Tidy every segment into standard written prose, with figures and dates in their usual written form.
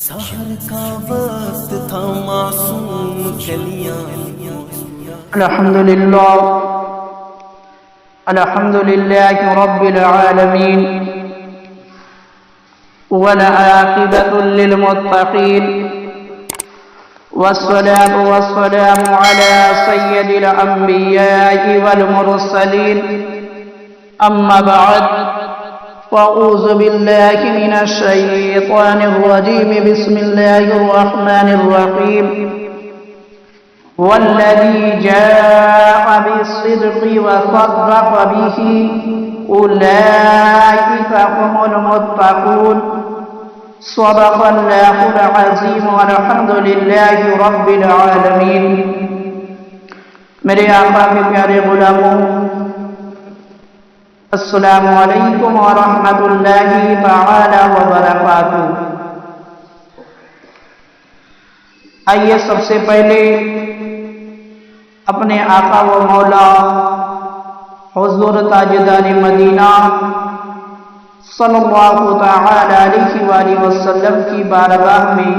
سحر کا وقت تھا معصوم کلیاں الحمد لله رب العالمين والعاقبة للمتقين والصلاة والسلام على سيد الأنبياء والمرسلين أما بعد فأعوذ بالله من الشيطان الرجيم بسم الله الرحمن الرحيم والذي جاء بالصدق وصدق به أولئك هم المتقون صدق الله العظيم والحمد لله رب العالمين میرے آقا کے پیارے غلاموں، السلام علیکم ورحمۃ اللہ تعالی وبرکاتہ۔ آئیے سب سے پہلے اپنے آقا و مولا حضور تاجدار مدینہ صلی اللہ تعالی علیہ وآلہ وسلم کی بارگاہ میں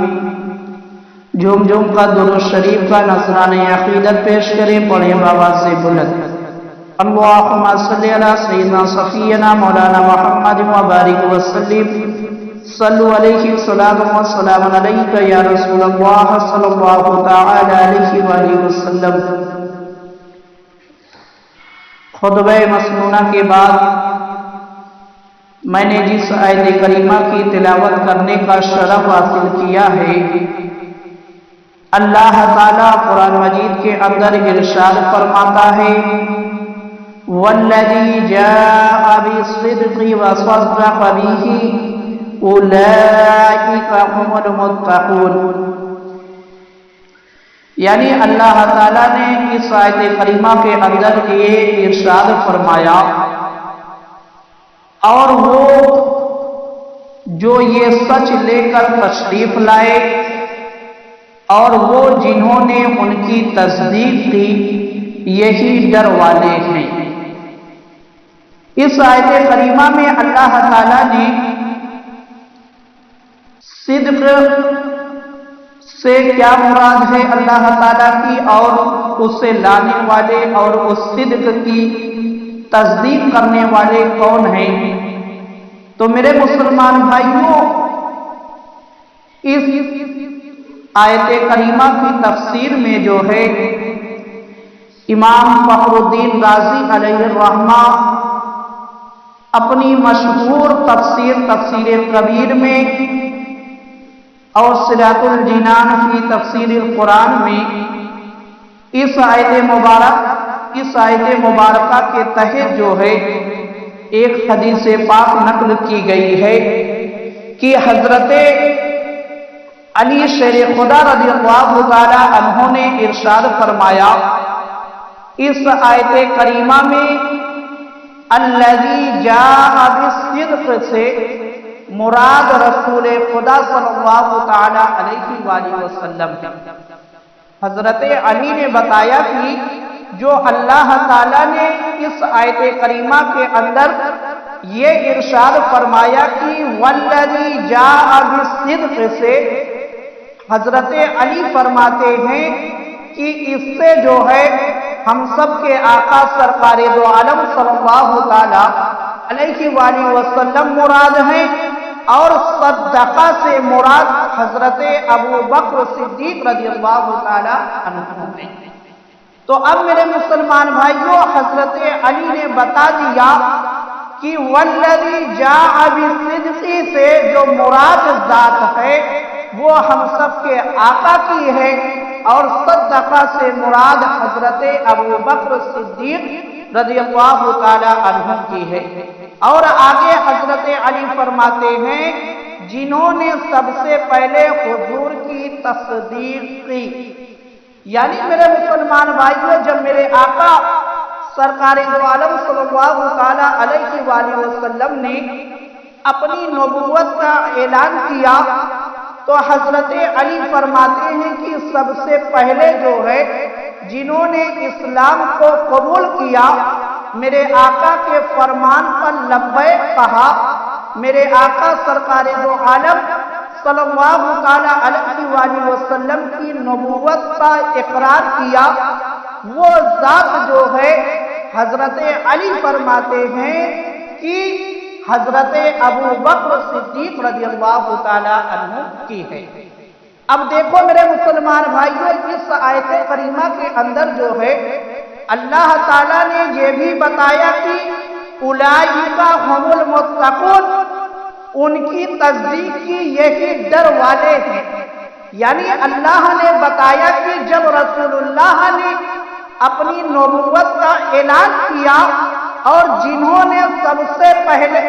جھوم جھوم کا درود شریف کا نذرانہ عقیدت پیش کریں، پڑھیں بآواز سے بلند اللہم صلی علی سیدنا صفینا مولانا محمد وبارک وسلم صلو علیہ الصلاۃ والسلام علیک یا رسول اللہ صلی اللہ تعالی علیہ وآلہ وسلم۔ خطبہ مسنونہ کے بعد میں نے جس آیت کریمہ کی تلاوت کرنے کا شرف حاصل کیا ہے، اللہ تعالیٰ قرآن مجید کے اندر ارشاد فرماتا ہے وَالَّذِي جَاءَ بِالصِّدْقِ وَصَدَّقَ بِهِ أُولَئِكَ هُمُ الْمُتَّقُونَ، یعنی اللہ تعالیٰ نے اس آیت کریمہ کے اندر یہ ارشاد فرمایا، اور وہ جو یہ سچ لے کر تشریف لائے اور وہ جنہوں نے ان کی تصدیق کی، یہی ڈر والے ہیں۔ اس آیت کریمہ میں اللہ تعالیٰ نے صدق سے کیا مراد ہے اللہ تعالیٰ کی، اور اسے لانے والے اور اس صدق کی تصدیق کرنے والے کون ہیں؟ تو میرے مسلمان بھائیوں، اس آیت کریمہ کی تفسیر میں جو ہے امام فخر الدین رازی علیہ الرحمہ اپنی مشہور تفسیر کبیر میں اور صراط الجنان فی تفسیر القرآن میں اس آیت مبارکہ کے تحت جو ہے ایک حدیث پاک نقل کی گئی ہے کہ حضرت علی شیر خدا رضی اللہ تعالی عنہ نے ارشاد فرمایا، اس آیت کریمہ میں الذی جاء بالصدق سے مراد رسول خدا صلی اللہ تعالی علیہ وآلہ وسلم ہے۔ حضرت علی نے بتایا کہ جو اللہ تعالیٰ نے اس آیت کریمہ کے اندر یہ ارشاد فرمایا کہ والذی جاء بالصدق سے، حضرت علی فرماتے ہیں کہ اس سے جو ہے ہم سب کے آقا سرکار دو عالم صلی اللہ تعالی علیہ وآلہ وسلم مراد ہیں، اور صدقہ سے مراد حضرت ابو بکر صدیق رضی اللہ تعالی عنہ ہیں۔ تو اب میرے مسلمان بھائیوں، حضرت علی نے بتا دیا کہ والذی جاء بالصدق سے جو مراد ذات ہے وہ ہم سب کے آقا کی ہے، اور صدقہ سے مراد حضرت ابو بکر صدیق رضی اللہ تعالی عنہ کی ہے۔ اور آگے حضرت علی فرماتے ہیں جنہوں نے سب سے پہلے حضور کی تصدیق کی، یعنی میرے مسلمان بھائیوں، جب میرے آقا سرکار دو عالم صلی اللہ تعالی علیہ وآلہ وسلم نے اپنی نبوت کا اعلان کیا تو حضرت علی فرماتے ہیں کہ سب سے پہلے جو ہے جنہوں نے اسلام کو قبول کیا، میرے آقا کے فرمان پر لبیک کہا، میرے آقا سرکار دو عالم صلی اللہ تعالی علیہ وآلہ وسلم کی نبوت کا اقرار کیا، وہ ذات جو ہے حضرت علی فرماتے ہیں کہ حضرت ابو بکر صدیق رضی اللہ تعالی عنہ کی ہے۔ اب دیکھو میرے مسلمان بھائیوں، اس آیت کریمہ کے اندر جو ہے اللہ تعالیٰ نے یہ بھی بتایا کہ اولئک هم المتقون، ان کی تصدیق کی یہی ڈر والے ہیں۔ یعنی اللہ نے بتایا کہ جب رسول اللہ نے اپنی نبوت کا اعلان کیا اور جنہوں نے سب سے پہلے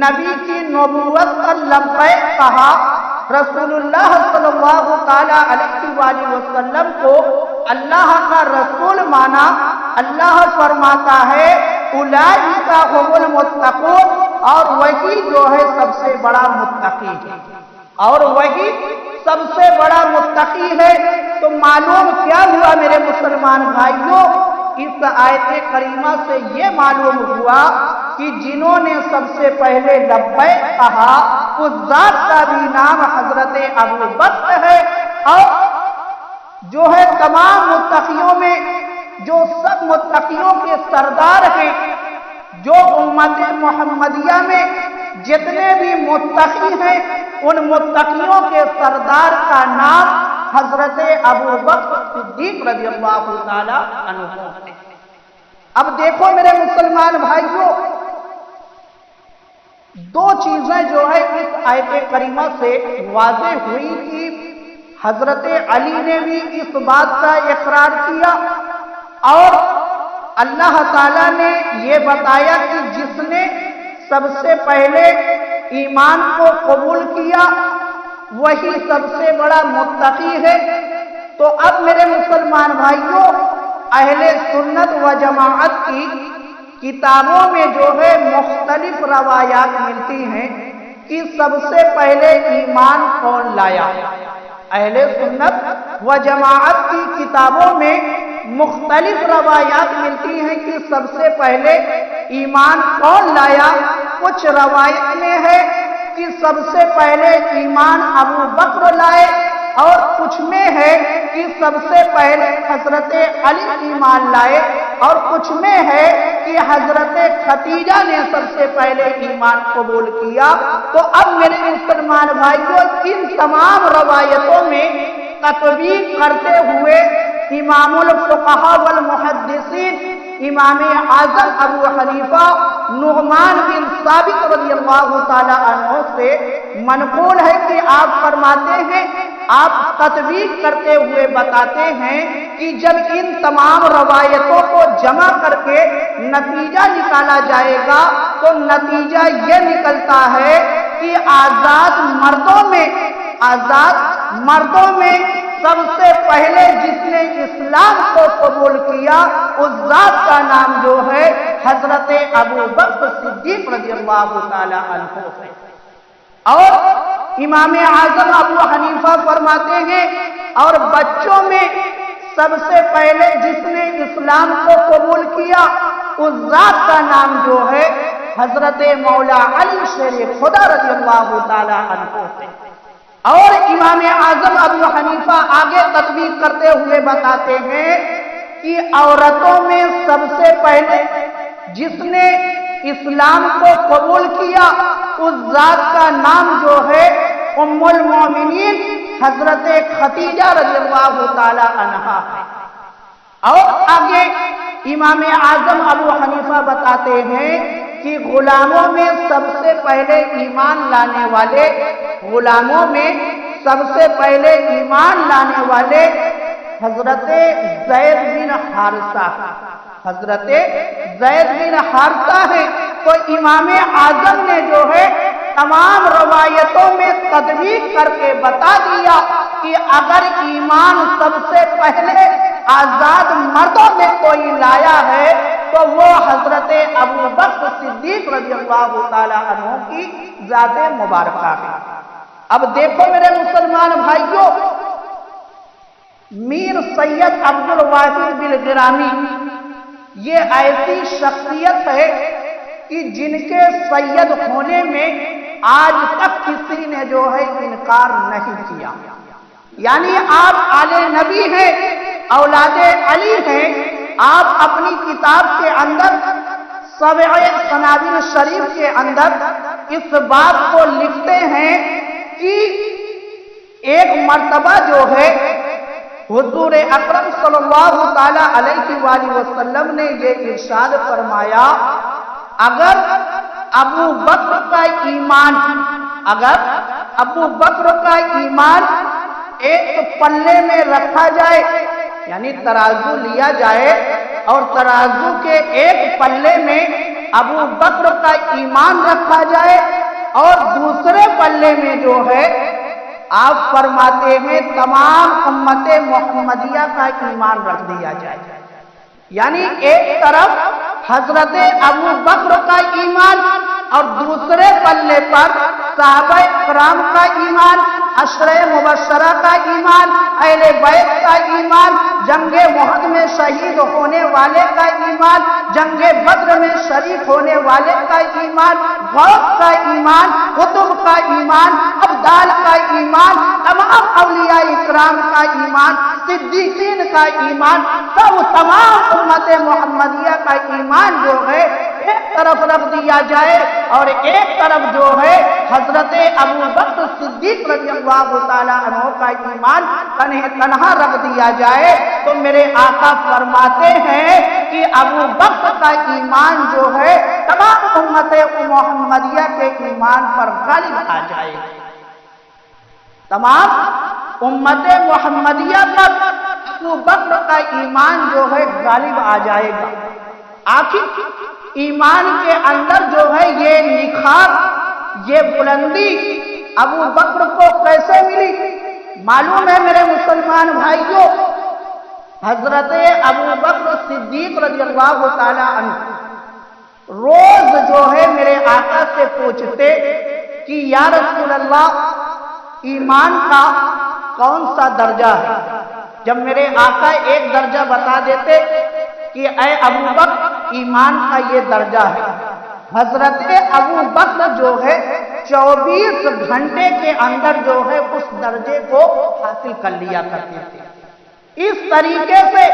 نبی کی نبوت کا لبیک کہا، رسول اللہ صلی اللہ تعالی علیہ وآلہ وسلم کو اللہ کا رسول مانا، اللہ فرماتا ہے اولئک هم المتقون، اور وہی جو ہے سب سے بڑا متقی ہے، اور وہی سب سے بڑا متقی ہے۔ تو معلوم کیا ہوا میرے مسلمان بھائیوں، اس آیت کریمہ سے یہ معلوم ہوا کہ جنہوں نے سب سے پہلے لبیک کہا اس ذات کا بھی نام حضرت ابو بکر ہے، اور جو ہے تمام متقیوں میں جو سب متقیوں کے سردار ہیں، جو امت محمدیہ میں جتنے بھی متقی ہیں ان متقیوں کے سردار کا نام حضرت ابو بکر صدیق رضی اللہ تعالی عنہ ہے۔ اب دیکھو میرے مسلمان بھائیوں، دو چیزیں جو ہے اس آیت کریمہ سے واضح ہوئی کہ حضرت علی نے بھی اس بات کا اقرار کیا، اور اللہ تعالیٰ نے یہ بتایا کہ جس نے سب سے پہلے ایمان کو قبول کیا وہی سب سے بڑا متقی ہے۔ تو اب میرے مسلمان بھائیوں، اہل سنت و جماعت کی کتابوں میں جو ہے مختلف روایات ملتی ہیں کہ سب سے پہلے ایمان کون لایا۔ اہل سنت و جماعت کی کتابوں میں مختلف روایات ملتی ہیں کہ سب سے پہلے ایمان کون لایا۔ کچھ روایت میں ہے کہ سب سے پہلے ایمان ابو بکر لائے، اور کچھ میں ہے کہ سب سے پہلے حضرت علی ایمان لائے، اور کچھ میں ہے کہ حضرت خدیجہ نے سب سے پہلے ایمان قبول کیا۔ تو اب میرے مسلمان بھائیوں، ان تمام روایتوں میں تطبیق کرتے ہوئے امام الفقہاء والمحدثین امام اعظم ابو حنیفہ نعمان بن ثابت رضی اللہ تعالی عنہ سے منقول ہے کہ آپ فرماتے ہیں، آپ تطبیق کرتے ہوئے بتاتے ہیں کہ جب ان تمام روایتوں کو جمع کر کے نتیجہ نکالا جائے گا تو نتیجہ یہ نکلتا ہے کہ آزاد مردوں میں سب سے پہلے جس نے اسلام کو قبول کیا اس ذات کا نام جو ہے حضرت ابو بکر صدیق رضی اللہ تعالی عنہ ہے۔ اور امام اعظم ابو حنیفہ فرماتے ہیں، اور بچوں میں سب سے پہلے جس نے اسلام کو قبول کیا اس ذات کا نام جو ہے حضرت مولا علی شیر خدا رضی اللہ تعالی عنہ ہے۔ اور امام اعظم ابو حنیفہ آگے تطبیق کرتے ہوئے بتاتے ہیں کہ عورتوں میں سب سے پہلے جس نے اسلام کو قبول کیا اس ذات کا نام جو ہے ام المومنین حضرت خدیجہ رضی اللہ تعالی عنہا ہے۔ اور آگے امام اعظم ابو حنیفہ بتاتے ہیں کہ غلاموں میں سب سے پہلے ایمان لانے والے حضرت زید بن حارثہ ہے۔ تو امام اعظم نے جو ہے تمام روایتوں میں تطبیق کر کے بتا دیا کہ اگر ایمان سب سے پہلے آزاد مردوں میں کوئی لایا ہے تو وہ حضرت ابو بکر صدیق رضی اللہ تعالی عنہ کی ذات مبارکہ ہے۔ اب دیکھو میرے مسلمان بھائیوں، میر سید عبد الواحد بالگرامی یہ ایسی شخصیت ہے کہ جن کے سید ہونے میں آج تک کسی نے جو ہے انکار نہیں کیا. یعنی آپ آلے نبی ہیں، اولاد علی ہیں. آپ اپنی کتاب کے اندر سبع سنابل شریف کے اندر اس بات کو لکھتے ہیں کہ ایک مرتبہ جو ہے حضور اکرم صلی اللہ تعالی علیہ وآلہ وسلم نے یہ ارشاد فرمایا، اگر ابو بکر کا ایمان ایک پلے میں رکھا جائے، یعنی ترازو لیا جائے اور ترازو کے ایک پلے میں ابو بکر کا ایمان رکھا جائے اور دوسرے پلے میں جو ہے آپ فرماتے ہیں تمام امت محمدیہ کا ایمان رکھ دیا جائے. یعنی ایک طرف حضرت ابو بکر کا ایمان اور دوسرے پلے پر صحابہ کرام کا ایمان، عشرہ مبشرہ کا ایمان، اہل بیت کا ایمان، جنگ محد میں شہید ہونے والے کا ایمان، جنگ بدر میں شریک ہونے والے کا ایمان، غوث کا ایمان، قطب کا ایمان، ابدال کا ایمان، تمام اولیاء اکرام کا ایمان، صدیقین کا ایمان، تمام امت محمدیہ کا ایمان جو ہے ایک طرف رکھ دیا جائے اور ایک طرف جو ہے حضرت ابو بکر صدیق رضی اللہ تعالیٰ عنہ کا ایمان تنہا رکھ دیا جائے، تو میرے آقا فرماتے ہیں کہ ابو بکر کا ایمان جو ہے تمام امت محمدیہ کے ایمان پر غالب آ جائے گا. تمام امت محمدیہ پر ابو بکر کا ایمان جو ہے غالب آ جائے گا. آخر ایمان کے اندر جو ہے یہ نکھار، یہ بلندی ابو بکر کو کیسے ملی؟ معلوم ہے میرے مسلمان بھائیوں، حضرت ابو بکر صدیق رضی اللہ تعالی عنہ روز جو ہے میرے آقا سے پوچھتے کہ یا رسول اللہ ایمان کا کون سا درجہ ہے؟ جب میرے آقا ایک درجہ بتا دیتے کہ اے ابو بکر ایمان کا یہ درجہ ہے، حضرت ابو بکر جو ہے 24 گھنٹے کے اندر جو ہے اس درجے کو حاصل کر لیا کرتے تھے. اس طریقے سے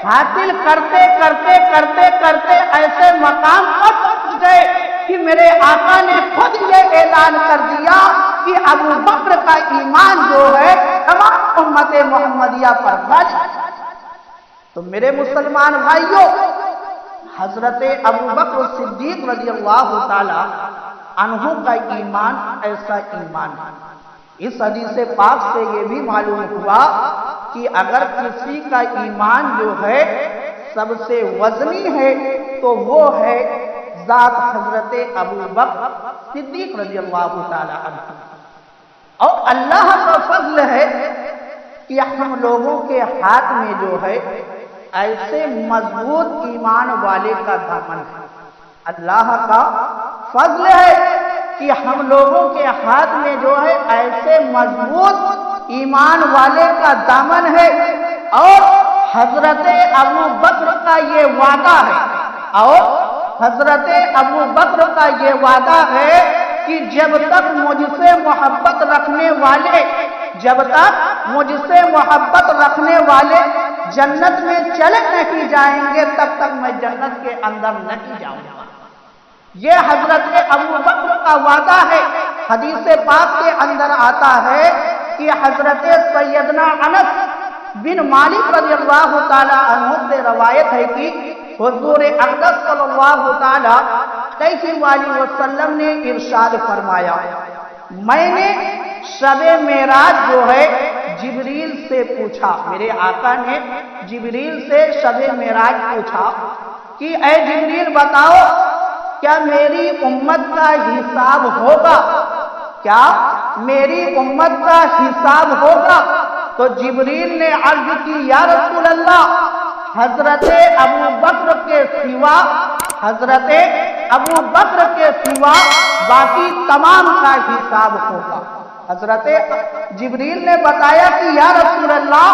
حاصل کرتے کرتے کرتے کرتے ایسے مقام پر پہنچ گئے کہ میرے آقا نے خود یہ اعلان کر دیا کہ ابو بکر کا ایمان جو ہے تمام امت محمدیہ پر غالب. تو میرے مسلمان بھائیوں، حضرت ابو بکر صدیق رضی اللہ تعالی عنہ کا ایمان ایسا ایمان ہے. اس حدیث پاک سے یہ بھی معلوم ہوا کہ اگر کسی کا ایمان جو ہے سب سے وزنی ہے تو وہ ہے ذات حضرت ابو بکر صدیق رضی اللہ تعالی عنہ. اور اللہ کا فضل ہے کہ ہم لوگوں کے ہاتھ میں جو ہے ایسے مضبوط ایمان والے کا دامن ہے. اللہ کا فضل ہے کہ ہم لوگوں کے ہاتھ میں جو ہے ایسے مضبوط ایمان والے کا دامن ہے. اور حضرت ابو بکر کا یہ وعدہ ہے، اور حضرت ابو بکر کا یہ وعدہ ہے کہ جب تک مجھ سے محبت رکھنے والے جنت میں چلے نہیں جائیں گے تب تک میں جنت کے اندر نہیں جاؤں گا. یہ حضرت ابو بکر کا وعدہ ہے. حدیث پاک کے اندر آتا ہے کہ حضرت سیدنا انس بن مالک رضی اللہ تعالی عنہ سے روایت ہے کہ حضور اقدس صلی اللہ تعالی علیہ وآلہ وسلم نے ارشاد فرمایا، میں نے شب معراج جو ہے جبریل سے پوچھا، میرے آقا نے جبریل سے شب معراج پوچھا کہ اے جبریل بتاؤ کیا میری امت کا حساب ہوگا؟ کیا میری امت کا حساب ہوگا؟ تو جبریل نے عرض کی یا رسول اللہ، حضرت ابو بکر کے سوا باقی تمام کا حساب ہوگا. حضرت جبریل نے بتایا کہ یا رسول اللہ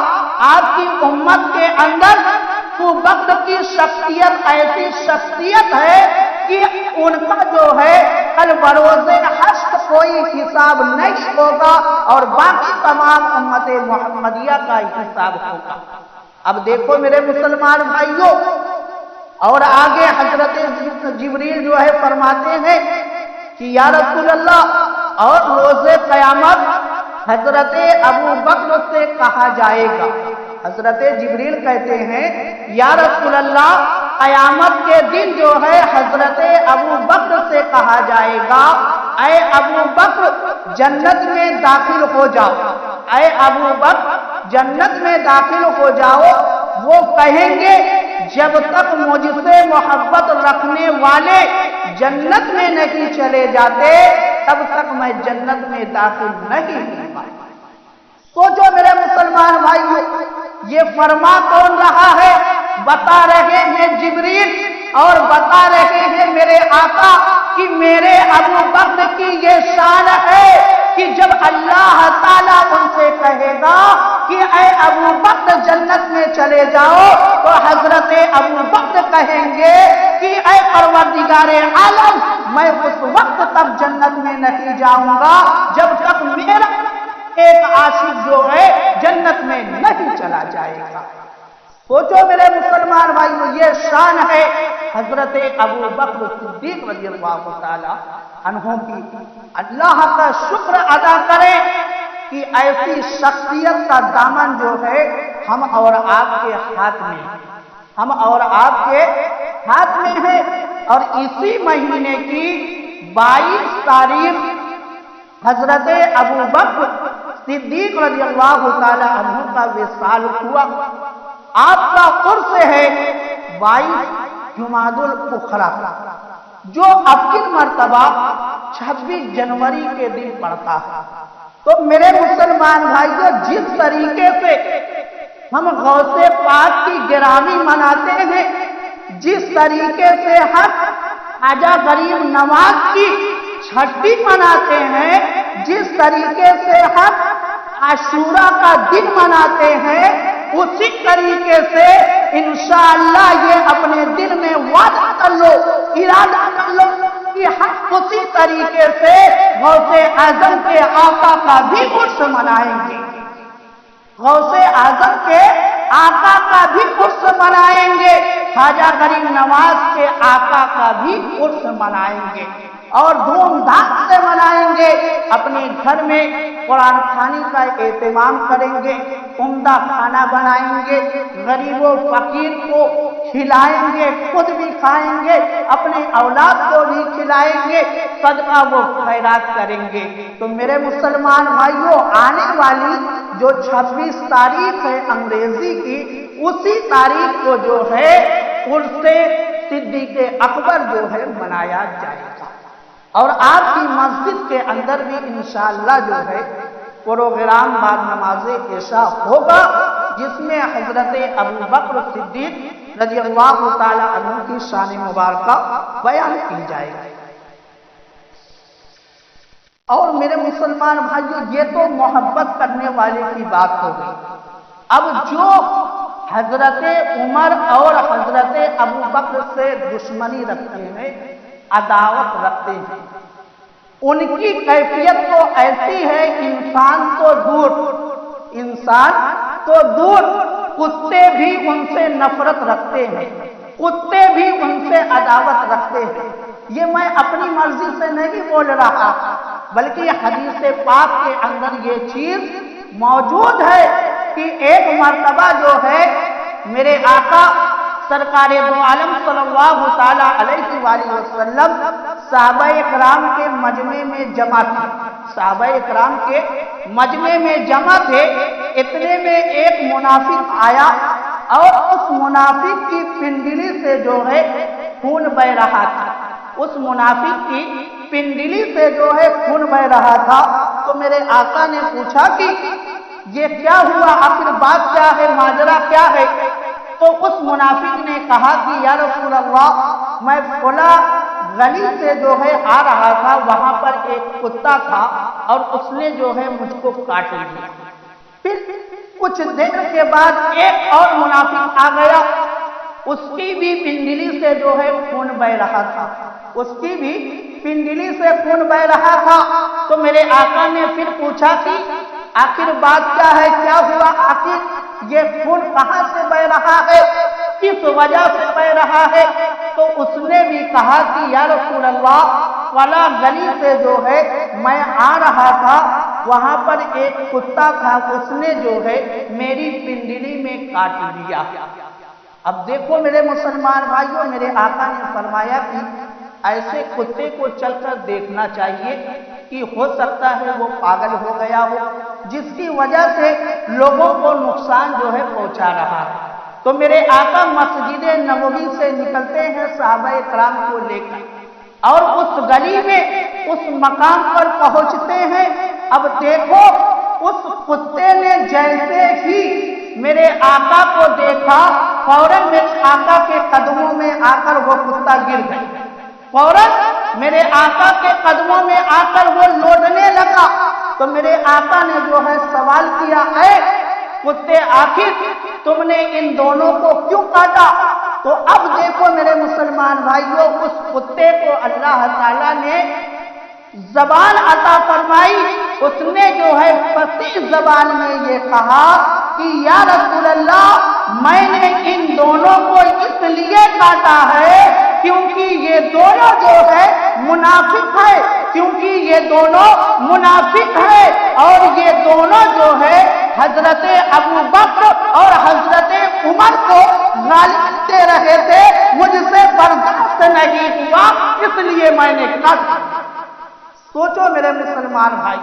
آپ کی امت کے اندر ابو بکر کی شخصیت ایسی شخصیت ہے کہ ان کا جو ہے کل بروز حشر کوئی حساب نہیں ہوگا اور باقی تمام امت محمدیہ کا حساب ہوگا۔ اب دیکھو میرے مسلمان بھائیوں، اور آگے حضرت جبریل جو ہے فرماتے ہیں کہ یا رسول اللہ، اور روز قیامت حضرت ابو بکر سے کہا جائے گا۔ حضرت جبریل کہتے ہیں یا رسول اللہ، قیامت کے دن جو ہے حضرت ابو بکر سے کہا جائے گا اے ابو بکر جنت میں داخل ہو جاؤ، اے ابو بکر جنت میں داخل ہو جاؤ۔ وہ کہیں گے جب تک مجھ سے محبت رکھنے والے جنت میں نہیں چلے جاتے تب تک میں جنت میں داخل نہیں ہوں گا۔ سوچو میرے مسلمان بھائیوں، یہ فرما کون رہا ہے؟ بتا رہے ہیں جبریل، اور بتا رہے ہیں میرے آقا کہ میرے ابو بکر کی یہ شان ہے کہ جب اللہ تعالیٰ ان سے کہے گا کہ اے ابو بکر جنت میں چلے جاؤ، تو حضرت ابو بکر کہیں گے کہ اے پروردگار عالم، میں اس وقت تک جنت میں نہیں جاؤں گا جب تک میرا ایک عاشق جو ہے جنت میں نہیں چلا جائے گا۔ سوچو میرے مسلمان بھائیو، یہ شان ہے حضرت ابو بکر صدیق رضی اللہ تعالی عنہ کی۔ اللہ کا شکر ادا کریں کہ ایسی شخصیت کا دامن جو ہے ہم اور آپ کے ہاتھ میں ہے، ہم اور آپ کے ہاتھ میں ہے۔ اور اسی مہینے کی 22 تاریخ حضرت ابو بکر صدیق رضی اللہ تعالی عنہ کا وصال ہوا۔ آپ کا عرس ہے 22 جمادی الاخری، جو اب کی مرتبہ 26 جنوری کے دن پڑتا ہے۔ تو میرے مسلمان بھائیوں، جس طریقے سے ہم غوث پاک کی گرامی مناتے ہیں، جس طریقے سے ہم خواجہ غریب نواز کی چھٹی مناتے ہیں، جس طریقے سے ہم عاشورہ کا دن مناتے ہیں، اسی طریقے سے انشاءاللہ یہ اپنے دل میں وعدہ کر لو، ارادہ کر لو کہ ہم اسی طریقے سے غوث اعظم کے آقا کا بھی عرس منائیں گے، غوث اعظم کے آقا کا بھی عرس منائیں گے، خواجہ غریب نواز کے آقا کا بھی عرس منائیں گے، اور دھوم دھام سے منائیں گے۔ اپنے گھر میں قرآن خوانی کا اہتمام کریں گے، عمدہ کھانا بنائیں گے، غریب و فقیر کو کھلائیں گے، خود بھی کھائیں گے، اپنے اولاد کو بھی کھلائیں گے، صدقہ و خیرات کریں گے۔ تو میرے مسلمان بھائیوں، آنے والی جو 26 تاریخ ہے انگریزی کی، اسی تاریخ کو جو ہے عرس صدیق اکبر جو ہے منایا جائے گا، اور آپ کی مسجد کے اندر بھی انشاءاللہ جو ہے پروگرام بعد نماز عشاء ہوگا، جس میں حضرت ابو بکر صدیق رضی اللہ تعالی عنہ کی شان مبارکہ بیان کی جائے گی۔ اور میرے مسلمان بھائیوں، یہ تو محبت کرنے والے کی بات ہو گئی۔ اب جو حضرت عمر اور حضرت ابو بکر سے دشمنی رکھتے ہیں، عداوت رکھتے ہیں، ان کی کیفیت تو ایسی ہے، انسان تو دور، کتے بھی ان سے نفرت رکھتے ہیں، کتے بھی ان سے عداوت رکھتے ہیں۔ یہ میں اپنی مرضی سے نہیں بول رہا، بلکہ حدیث پاک کے اندر یہ چیز موجود ہے کہ ایک مرتبہ جو ہے میرے آقا سرکار دو عالم صلی اللہ تعالی علیہ وآلہ وسلم صحابہ اکرام کے مجمع میں جمع تھے، صحابہ اکرام کے مجمع میں جمع تھے، اتنے میں ایک منافق آیا، اور اس منافق کی پنڈلی سے جو ہے خون بہ رہا تھا، اس منافق کی پنڈلی سے جو ہے خون بہ رہا تھا۔ تو میرے آقا نے پوچھا کہ یہ کیا ہوا، آخر بات کیا ہے، ماجرا کیا ہے؟ تو اس منافق نے کہا کہ یا رسول اللہ، میں فلاں گلی سے جو ہے آ رہا تھا، وہاں پر ایک کتا تھا اور اس نے جو ہے مجھ کو کاٹ لیا۔ پھر کچھ دیر کے بعد ایک اور منافق آ گیا، اس کی بھی پنڈلی سے جو ہے خون بہ رہا تھا، اس کی بھی پنڈلی سے خون بہ رہا تھا، تو میرے آقا نے پھر پوچھا کہ آخر بات کیا ہے، کیا ہوا، آخر یہ خون کہاں سے بہ رہا ہے، کس وجہ سے بہ رہا ہے؟ تو اس نے بھی کہا کہ یا رسول اللہ، فلاں گلی سے جو ہے میں آ رہا تھا، وہاں پر ایک کتا تھا، اس نے جو ہے میری پنڈلی میں کاٹ لیا۔ اب دیکھو میرے مسلمان بھائیوں، میرے آقا نے فرمایا کہ ایسے کتے کو چل کر دیکھنا چاہیے کہ ہو سکتا ہے وہ پاگل ہو گیا ہو، جس کی وجہ سے لوگوں کو نقصان جو ہے پہنچا رہا ہے۔ تو میرے آقا مسجد نبوی سے نکلتے ہیں صحابہ کرام کو لے کر، اور اس گلی میں اس مقام پر پہنچتے ہیں۔ اب دیکھو اس کتے نے جیسے ہی میرے آقا کو دیکھا، فوراً میرے آقا کے قدموں میں آ کر وہ کتا گر گیا، فوراً میرے آقا کے قدموں میں آ کر وہ لوٹنے لگا۔ تو میرے آقا نے جو ہے سوال کیا، اے کتے، آخر تم نے ان دونوں کو کیوں کاٹا؟ تو اب دیکھو میرے مسلمان بھائیوں، اس کتے کو اللہ تعالیٰ نے زبان عطا فرمائی۔ اس نے جو ہے فصیح زبان میں یہ کہا کہ یا رسول اللہ، میں نے ان دونوں کو اس لیے کاٹا ہے کیونکہ یہ دونوں جو ہے منافق ہے، کیونکہ یہ دونوں منافق ہے، اور یہ دونوں جو ہے حضرت ابو بکر اور حضرت عمر کو غالب دے رہے تھے، مجھ سے برداشت نہیں ہوا، اس لیے میں نے کاٹا۔ سوچو میرے مسلمان بھائی،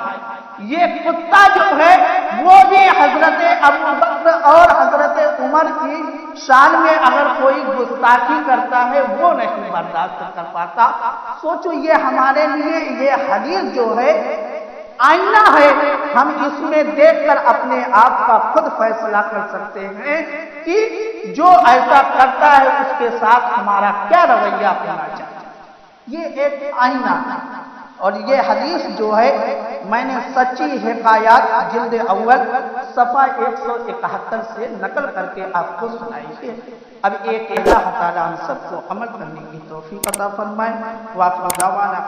یہ کتا جو ہے وہ بھی حضرت ابو بکر اور حضرت عمر کی شان میں اگر کوئی گستاخی کرتا ہے وہ نہیں برداشت کر پاتا۔ سوچو یہ ہمارے لیے یہ حدیث جو ہے آئینہ ہے، ہم اس میں دیکھ کر اپنے آپ کا خود فیصلہ کر سکتے ہیں کہ جو ایسا کرتا ہے اس کے ساتھ ہمارا کیا رویہ ہونا چاہیے۔ یہ ایک آئینہ ہے، اور یہ حدیث جو ہے میں نے سچی حکایات جلد اول صفحہ 171 سے نقل کر کے آپ کو سنائی ہے۔ اب ایک اللہ تعالیٰ ہم سب کو عمل کرنے کی توفیق عطا فرمائے۔ وآخر دعوانا